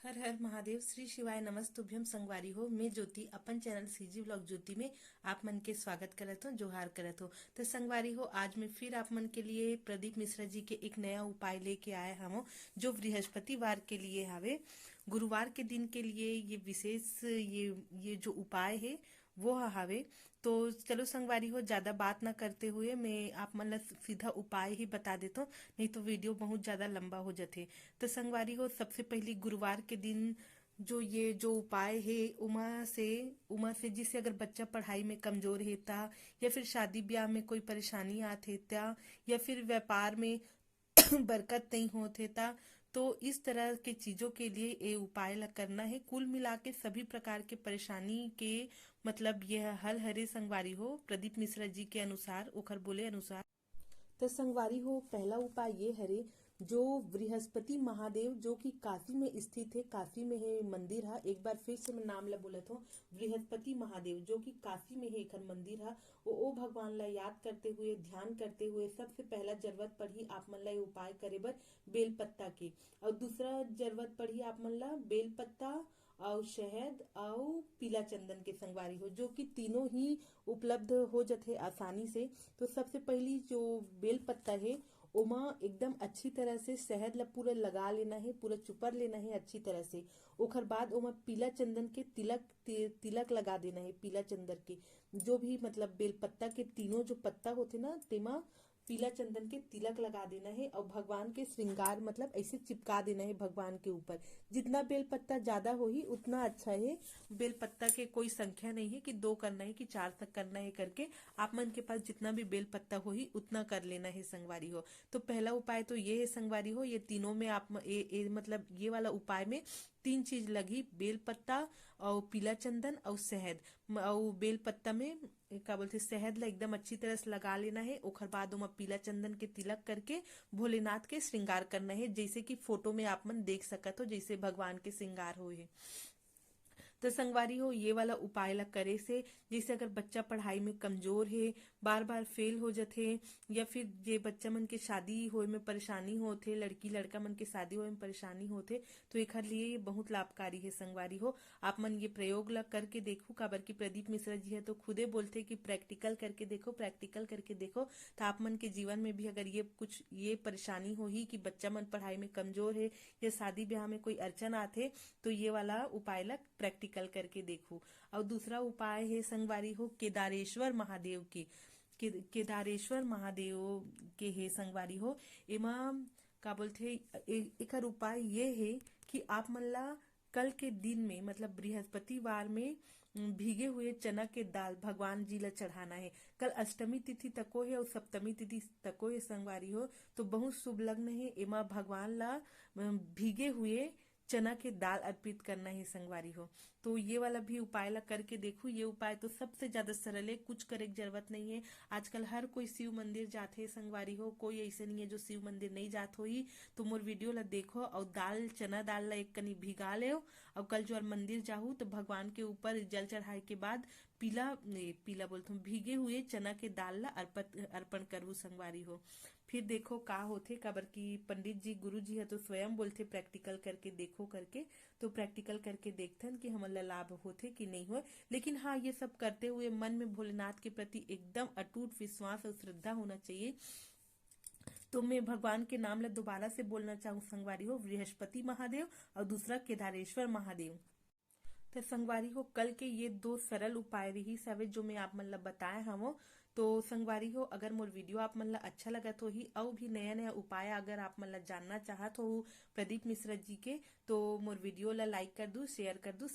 हर हर महादेव। श्री शिवाय नमस्तुभ्यम। संगवारी हो, मैं ज्योति अपन चैनल सीजी ब्लॉग ज्योति में आप मन के स्वागत करत हो, जोहार करत हो। तो संगवारी हो, आज मैं फिर आप मन के लिए प्रदीप मिश्रा जी के एक नया उपाय लेके आए हम, जो बृहस्पतिवार के लिए हवे। गुरुवार के दिन के लिए ये विशेष ये जो उपाय है वो हवे। तो चलो संगवारी हो, ज्यादा बात ना करते हुए मैं आप मन ला सीधा उपाय ही बता देता हूँ, नहीं तो वीडियो बहुत ज्यादा लंबा हो जाते। तो संगवारी हो, सबसे पहली गुरुवार के दिन ये जो उपाय है उमा से जिससे अगर बच्चा पढ़ाई में कमजोर है ता, या फिर शादी ब्याह में कोई परेशानी आते ता, या फिर व्यापार में बरकत नहीं होते ता, तो इस तरह के चीजों के लिए ये उपाय करना है। कुल मिला के सभी प्रकार के परेशानी के मतलब यह हल हरे संगवारी हो, प्रदीप मिश्रा जी के अनुसार, ओखर बोले अनुसार। तो संगवारी हो, पहला उपाय ये हरे, जो बृहस्पति महादेव जो कि काशी में स्थित है, काशी में है मंदिर है। एक बार फिर से मैं नाम ला बोलत हूँ, बृहस्पति महादेव जो कि काशी में है एक मंदिर है। ओ भगवान ला याद करते हुए, ध्यान करते हुए सबसे पहला जरूरत पड़ी आप मन ला ये उपाय करे बर बेल पत्ता की, और दूसरा जरूरत पड़ी आप मन ला बेल पत्ता और शहद और पीला चंदन के संगवारी हो, जो कि तीनों ही उपलब्ध हो जाते आसानी से। तो सबसे पहली जो बेल पत्ता है, ओमा एकदम अच्छी तरह से शहद ला पूरा लगा लेना है, पूरा चुपर लेना है अच्छी तरह से। ओखर बाद ओमा पीला चंदन के तिलक लगा देना है। पीला चंदन के जो भी मतलब बेल पत्ता के तीनों जो पत्ता होते ना, तेमा पीला चंदन के तिलक लगा देना है, और भगवान के श्रृंगार मतलब ऐसे चिपका देना है भगवान के ऊपर। जितना बेल पत्ता ज्यादा हो ही उतना अच्छा है। बेल पत्ता के कोई संख्या नहीं है कि 2 करना है कि 4 तक करना है करके, आप मन के पास जितना भी बेल पत्ता हो ही उतना कर लेना है संगवारी हो। तो पहला उपाय तो ये है संगवारी हो, ये तीनों में आप मतलब ये वाला उपाय में 3 चीज लगी, बेल पत्ता और पीला चंदन और शहद। और बेल पत्ता में क्या बोलते शहद ला एकदम अच्छी तरह से लगा लेना है। ओखर बाद ओमा पीला चंदन के तिलक करके भोलेनाथ के श्रृंगार करना है, जैसे कि फोटो में आप मन देख सकत हो, जैसे भगवान के श्रृंगार हुए। तो संगवारी हो, ये वाला उपाय ला करे से जैसे अगर बच्चा पढ़ाई में कमजोर है, बार बार फेल हो जाते, या फिर जे बच्चा मन के शादी होए में परेशानी होते, लड़की लड़का मन के शादी होए में परेशानी होते, तो एक लिए ये बहुत लाभकारी है संगवारी हो। आप मन ये प्रयोग ला करके देखो, काबर की प्रदीप मिश्रा जी है तो खुदे बोलते कि प्रैक्टिकल करके देखो, प्रैक्टिकल करके देखो। तो आप मन के जीवन में भी अगर ये परेशानी हो ही कि बच्चा मन पढ़ाई में कमजोर है, या शादी ब्याह में कोई अड़चन आते, तो ये वाला उपाय ला प्रैक्टिकल करके देखो। और दूसरा उपाय है संगवारी हो, केदारेश्वर महादेव की। केदारेश्वर महादेव के है संगवारी हो। एमा का बोलते एक उपाय ये है कि आप मन ला कल के दिन में मतलब बृहस्पतिवार में भीगे हुए चना के दाल भगवान जी ला चढ़ाना है। कल अष्टमी तिथि तको है और सप्तमी तिथि तको है संगवारी हो, तो बहुत शुभ लग्न है। एमा भगवान ला भीगे हुए चना के दाल अर्पित करना है संगवारी हो। तो ये वाला भी उपाय ला करके देखो। ये उपाय तो सबसे ज्यादा सरल है, कुछ करे की जरूरत नहीं है। आजकल हर कोई शिव मंदिर जाते है संगवारी हो, कोई ऐसे नहीं है जो शिव मंदिर नहीं जात हो ही। तो मोर वीडियो ला देखो और चना दाल ला एक कनी भिगा ले, और कल जो मंदिर जाहू तो भगवान के ऊपर जल चढ़ाए के बाद पीला बोलते हूँ, भीगे हुए चना के दाल ला अर्पण करू संगवारी हो। फिर देखो का होथे, काबर की पंडित जी गुरु जी है तो स्वयं बोलते प्रैक्टिकल करके देखो करके। तो प्रैक्टिकल करके देखथन कि हमन ला लाभ होथे कि नहीं हो। लेकिन हाँ, ये सब करते हुए मन में भोलेनाथ के प्रति एकदम अटूट विश्वास और श्रद्धा होना चाहिए। तो मैं भगवान के नाम ला दोबारा से बोलना चाहूँ संगवारी हो, बृहस्पति महादेव और दूसरा केदारेश्वर महादेव। तो संगवारी हो, कल के ये 2 सरल उपाय रही सवे जो मैं आप मन ला बताए हवो। तो संगवारी हो, अगर मोर वीडियो आप मन ला अच्छा लगा तो ही, और भी नया नया उपाय अगर आप मन ला जानना चाहत हो प्रदीप मिश्रा जी के, तो मोर वीडियो ला लाइक कर दू, शेयर कर दू।